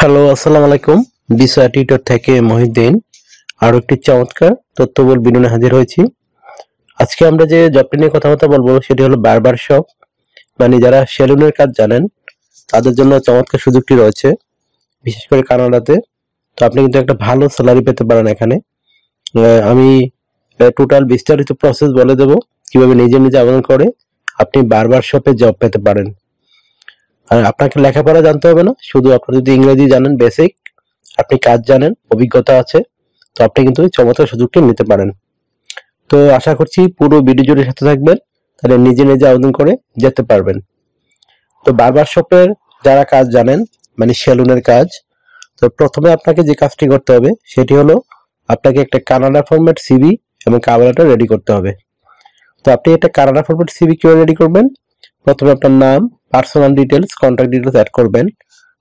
Hello, আসসালামু আলাইকুম। বিষয় টিউটর থেকে মহিউদ্দিন আরো একটি চমৎকার তথ্যবহুল ভিডিও নিয়ে হাজির হয়েছি। আজকে আমরা যে জবটি নিয়ে কথাবার্তা বলবো সেটি হলো বারবার শপ, মানে যারা সেলুনের কাজ জানেন তাদের জন্য চমৎকার সুযোগটি রয়েছে, বিশেষ করে কানাডাতে। তো আপনি কিন্তু একটা ভালো স্যালারি পেতে পারেন এখানে। আমি টোটাল বিস্তারিত প্রসেস বলে দেব কিভাবে নিজে নিজে আবেদন করে আপনি বারবার শপে জব পেতে পারেন। আর আপনাকে লেখাপড়া জানতে হবে না, শুধু আপনি যদি ইংরেজি জানেন বেসিক, আপনি কাজ জানেন, অভিজ্ঞতা আছে, তো আপনি কিন্তু এই চমৎকার সুযোগটি নিতে পারেন। তো আশা করছি পুরো ভিডিও জুড়ে সাথে থাকবেন, তাহলে নিজে নিজে আবেদন করে যেতে পারবেন। তো বারবার শপের যারা কাজ জানেন, মানে সেলুনের কাজ, তো প্রথমে আপনাকে যে কাজটি করতে হবে সেটি হলো আপনাকে একটা কানাডা ফরম্যাট সিভি এবং কভার লেটার রেডি করতে হবে। তো আপনি একটা কানাডা ফরম্যাট সিভি কিভাবে রেডি করবেন? প্রথমে আপনার নাম, personal details, contact details add করবেন।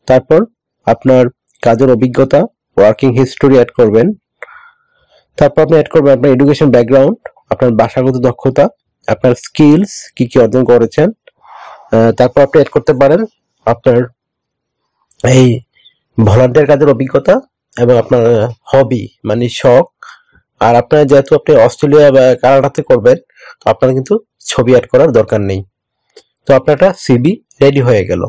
তারপর আপনার কাজের অভিজ্ঞতা, ওয়ার্কিং হিস্টোরি অ্যাড করবেন। তারপর আপনি অ্যাড করবেন আপনার এডুকেশন ব্যাকগ্রাউন্ড, আপনার ভাষাগত দক্ষতা, আপনার স্কিলস কি কি অর্জন করেছেন। তারপর আপনি অ্যাড করতে পারেন আপনার এই ভলান্টিয়ার কাজের অভিজ্ঞতা এবং আপনার হবি মানে শখ। আর আপনার যেহেতু আপনি অস্ট্রেলিয়া বা কানাডাতে করবেন, তো আপনার কিন্তু ছবি অ্যাড করার দরকার নেই। তো আপনার একটা সিভি রেডি হয়ে গেল।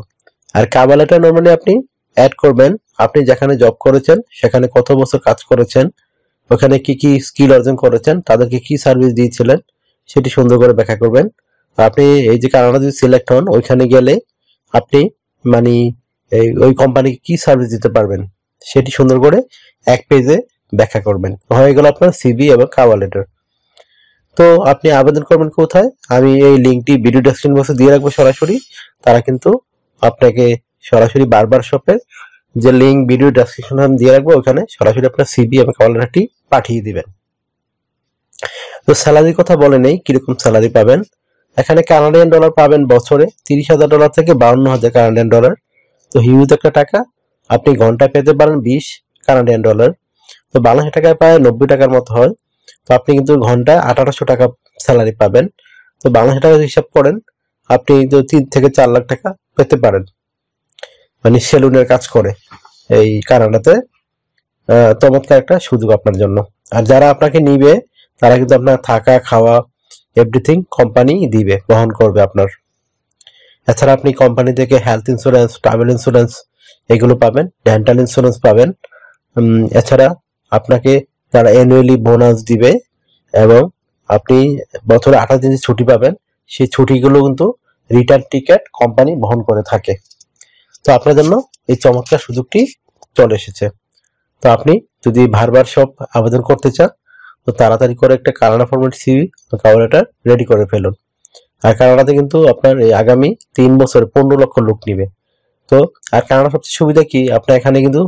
আর কভার লেটার নরমালি আপনি অ্যাড করবেন আপনি যেখানে জব করেছেন সেখানে কত বছর কাজ করেছেন, ওখানে কি কি স্কিল অর্জন করেছেন, তাদেরকে কি সার্ভিস দিয়েছিলেন সেটি সুন্দর করে ব্যাখ্যা করবেন। আপনি এই যে কানাডা যদি সিলেক্ট হন, ওইখানে গেলে আপনি মানে ওই কোম্পানিকে কি সার্ভিস দিতে পারবেন সেটি সুন্দর করে এক পেজে ব্যাখ্যা করবেন। হয়ে গেল আপনার সিভি এবং কভার লেটার। তো আপনি আবেদন করবেন কোথায়? আমি এই লিঙ্কটি ভিডিও ডেসক্রিপশন বক্সে দিয়ে রাখবো সরাসরি। তারা কিন্তু আপনাকে সরাসরি বারবার শপের যে লিঙ্ক ভিডিও ডেসক্রিপশনে আমি দিয়ে রাখবো, ওখানে সরাসরি আপনার সিভি এবং কভার লেটারটি পাঠিয়ে দিবেন। তো স্যালারির কথা বলে নেই, কিরকম স্যালারি পাবেন। এখানে কানাডিয়ান ডলার পাবেন বছরে $30,000 থেকে $52,000 কানাডিয়ান ডলার। তো হিউজ একটা টাকা। আপনি ঘন্টায় পেতে পারেন $20 কানাডিয়ান ডলার। তো বাংলাদেশ টাকায় প্রায় 90 টাকার মতো হয়। তো আপনি কিন্তু ঘন্টায় 1800 টাকা স্যালারি পাবেন। তো বাংলাদেশ টাকা হিসাব করেন, আপনি তো 3 থেকে 4 লাখ টাকা পেতে পারেন, মানে সেলুনের কাজ করে এই কানাডাতে। চমৎকার একটা সুযোগ আপনার জন্য। আর যারা আপনাকে নিবে তারা কিন্তু আপনার থাকা খাওয়া এভরিথিং কোম্পানি দিবে, বহন করবে আপনার। এছাড়া আপনি কোম্পানি থেকে হেলথ ইন্স্যুরেন্স, ট্রাভেল ইন্স্যুরেন্স এগুলো পাবেন, ডেন্টাল ইন্স্যুরেন্স পাবেন। এছাড়া আপনাকে তারা অ্যানুয়ালি বোনাস দিবে এবং আপনি বছরে 28 দিন ছুটি পাবেন। সেই ছুটিগুলো কিন্তু রিটার্ন টিকেট কোম্পানি বহন করে থাকে। তো আপনার জন্য এই চমৎকার সুযোগটি চলে এসেছে। তো আপনি যদি বারবার সব আবেদন করতে চান, তো তাড়াতাড়ি করে একটা Canada format CV cover letter ready করে ফেলুন। আর কানাডাতে কিন্তু আপনার এই আগামী 3 বছরে 15 লক্ষ লোক নিবে। তো আর কানাডার সবচেয়ে সুবিধা কি, আপনার এখানে কিন্তু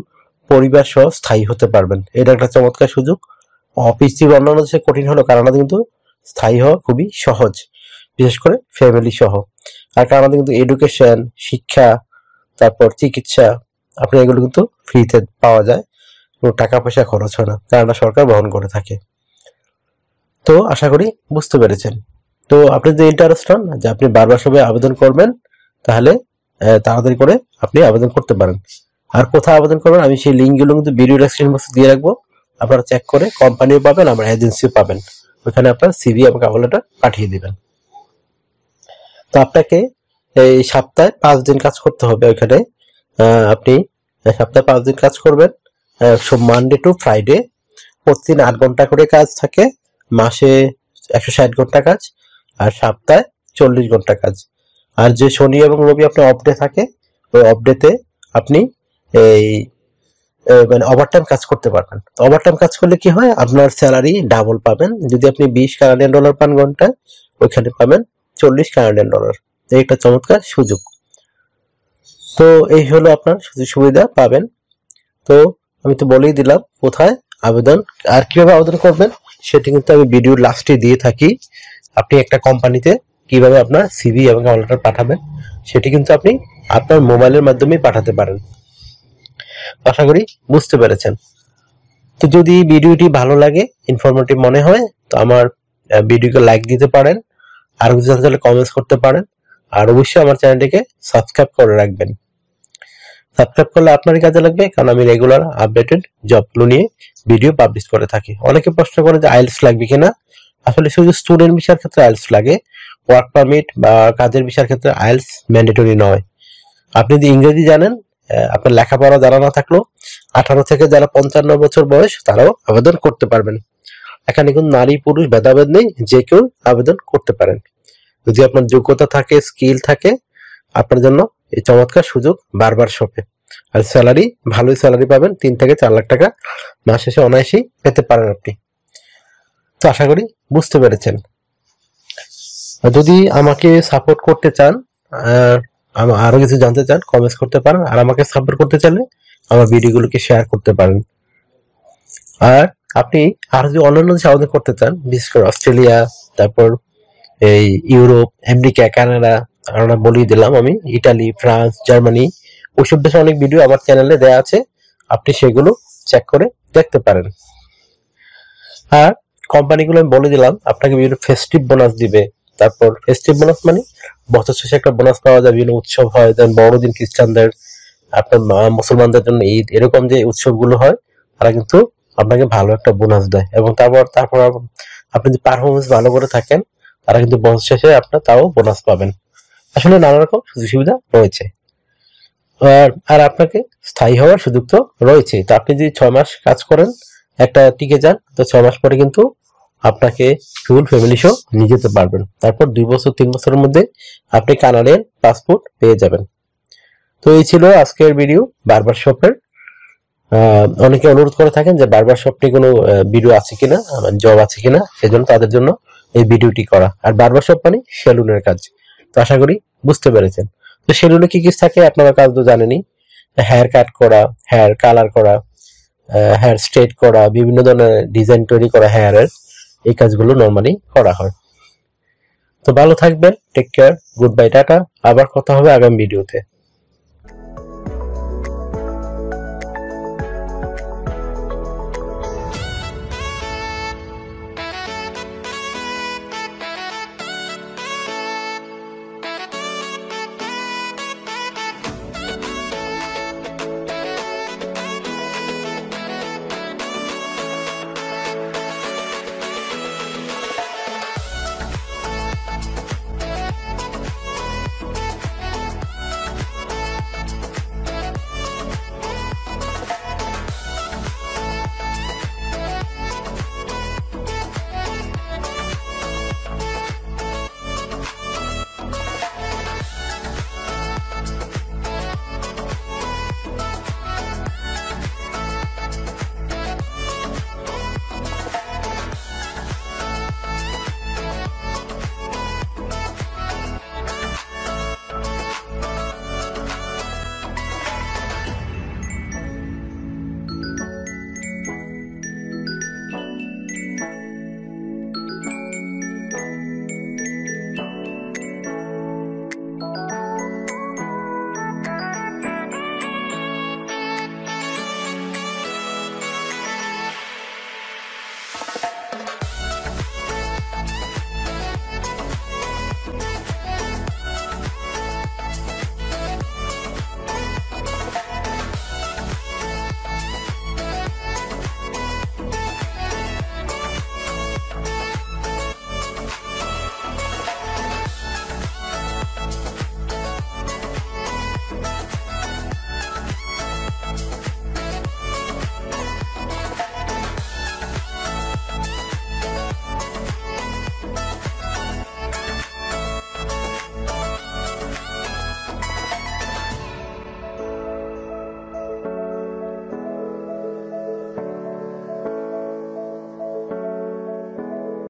পরিবার সহ স্থায়ী হতে পারবেন। এটা একটা চমৎকার সুযোগ। অফিস জীবন অন্যান্য দেশে কঠিন হলো, কানাডাতে কিন্তু স্থায়ী হওয়া খুবই সহজ, বিশেষ করে ফ্যামিলি সহ। আর কানাডাতে কিন্তু এডুকেশন, শিক্ষা, তারপর চিকিৎসা, আপনি এগুলো কিন্তু ফ্রিতে পাওয়া যায়, কোনো টাকা পয়সা খরচ হয় না, কানাডা সরকার বহন করে থাকে। তো আশা করি বুঝতে পেরেছেন। তো আপনি যদি ইন্টারেস্ট হন যে আপনি বারবার সবাই আবেদন করবেন, তাহলে তাড়াতাড়ি করে আপনি আবেদন করতে পারেন। আর কোথায় আবেদন করবেন আমি সেই লিঙ্কগুলো কিন্তু ভিডিও ডেসক্রিপশন বক্সে দিয়ে রাখবো। আপনারা চেক করে কোম্পানিও পাবেন, আমার এজেন্সিও পাবেন। ওখানে আপনার সিভি এবং কভার লেটার পাঠিয়ে দিবেন। তো আপনাকে এই সপ্তাহে 5 দিন কাজ করতে হবে ওইখানে। আপনি সপ্তাহে 5 দিন কাজ করবেন, মানডে টু ফ্রাইডে। প্রতিদিন 8 ঘন্টা করে কাজ থাকে, মাসে 160 ঘন্টা কাজ, আর সপ্তাহে 40 ঘন্টা কাজ। আর যে শনি এবং রবি আপনার অফ ডে থাকে, ওই অফ ডেতে আপনি এই মানে ওভারটাইম কাজ করতে পারবেন। ওভারটাইম কাজ করলে কি হয়, আপনার স্যালারি ডাবল পাবেন। যদি আপনি 20 কানাডিয়ান ডলার পান ঘন্টায়, ওইখানে পাবেন 40 কানাডিয়ান ডলার। এই একটা চমৎকার সুযোগ। তো এই হলো আপনার সুযোগ সুবিধা পাবেন। তো আমি তো বলেই দিলাম কোথায় আবেদন আর কিভাবে আবেদন করবেন, সেটি কিন্তু আমি ভিডিওর লাস্টে দিয়ে থাকি। আপনি একটা কোম্পানিতে কিভাবে আপনার সিভি এবং কভার লেটার পাঠাবেন সেটি কিন্তু আপনি আপনার মোবাইলের মাধ্যমে পাঠাতে পারেন। আশা করি বুঝতে পেরেছেন। তো যদি ভিডিওটি ভালো লাগে, ইনফরমেটিভ মনে হয়, তো আমার ভিডিওকে লাইক দিতে পারেন, আর কিছু জানতে চাইলে কমেন্টস করতে পারেন, আর অবশ্যই আমার চ্যানেলটিকে সাবস্ক্রাইব করে রাখবেন। সাবস্ক্রাইব করলে আপনারই কাজে লাগবে, কারণ আমি রেগুলার আপডেটেড জবগুলো নিয়ে ভিডিও পাবলিশ করে থাকি। অনেকে প্রশ্ন করে যে আইএলটিএস লাগবে কিনা। আসলে শুধু স্টুডেন্ট ভিসার ক্ষেত্রে আইএলটিএস লাগে, ওয়ার্ক পারমিট বা কাজের ভিসার ক্ষেত্রে আইএলটিএস ম্যান্ডেটরি নয়। আপনি যদি ইংরেজি জানেন, আপনার লেখাপড়া জানা না থাকলেও 18 থেকে যারা 55 বছর বয়স তারাও আবেদন করতে পারবেন। এখানে কিন্তু নারী পুরুষ ভেদাভেদ নেই, যে কেউ আবেদন করতে পারেন। যদি আপনার যোগ্যতা থাকে, স্কিল থাকে, আপনার জন্য এই চমৎকার সুযোগ বারবার শপে। আর স্যালারি, ভালোই স্যালারি পাবেন, 3 থেকে 4 লাখ টাকা মাস শেষে অনায়াসেই পেতে পারেন আপনি। তো আশা করি বুঝতে পেরেছেন। যদি আমাকে সাপোর্ট করতে চান, আরো কিছু জানতে চান, কমেন্টস করতে পারেন। আর আমাকে সাপোর্ট করতে চাইলে আমার ভিডিওগুলোকে শেয়ার করতে পারেন। আর আপনি আর যদি অন্যান্য দেশে আবেদন করতে চান, বিশেষ করে অস্ট্রেলিয়া, তারপর এই ইউরোপ, আমেরিকা, কানাডা, আমরা বলেই দিলাম আমি, ইটালি, ফ্রান্স, জার্মানি, ওইসব দেশে অনেক ভিডিও আমার চ্যানেলে দেওয়া আছে, আপনি সেগুলো চেক করে দেখতে পারেন। আর কোম্পানিগুলো আমি বলে দিলাম, আপনাকে বিভিন্ন ফেস্টিভ বোনাস দিবে। তারপর ফেস্টিভ বোনাস মানে বছর শেষে একটা বোনাস পাওয়া যায়, বিভিন্ন উৎসব হয়, যেমন বড়দিন খ্রিস্টানদের, আপনার মুসলমানদের জন্য ঈদ, এরকম যে উৎসবগুলো হয়, তারা কিন্তু আপনাকে ভালো একটা বোনাস দেয়। এবং তারপর আপনি যদি পারফরমেন্স ভালো করে থাকেন, তারা কিন্তু বছর শেষে আপনার তাও বোনাস পাবেন। আসলে নানা রকম সুযোগ সুবিধা রয়েছে। আর আপনাকে স্থায়ী হওয়ার সুযোগ তো রয়েছে। তো আপনি যদি 6 মাস কাজ করেন, একটা টিকে যান, তো 6 মাস পরে কিন্তু আপনাকে ফুল ফ্যামিলি সহ নিয়ে যেতে পারবেন। তারপর 2 বছর 3 বছরের মধ্যে আপনি কানাডিয়ান পাসপোর্ট পেয়ে যাবেন। তো এই ছিল আজকের ভিডিও বারবার শপের। অনেকে অনুরোধ করে থাকেন যে বারবার শপ নিয়ে কোনো ভিডিও আছে কিনা, জব আছে কিনা, সেজন্য তাদের জন্য এই ভিডিওটি করা। আর বারবার শপ মানে সেলুনের কাজ। তো আশা করি বুঝতে পেরেছেন। তো সেলুনে কি কি থাকে আপনারা কাজ তো জানেনই। হেয়ার কাট করা, হেয়ার কালার করা, হেয়ার স্ট্রেট করা, বিভিন্ন ধরনের ডিজাইন তৈরি করা হেয়ারের, এই কাজগুলো নরমালি করা হয়। তো ভালো থাকবেন, take care, good bye, tata. আবার কথা হবে আগামী ভিডিওতে।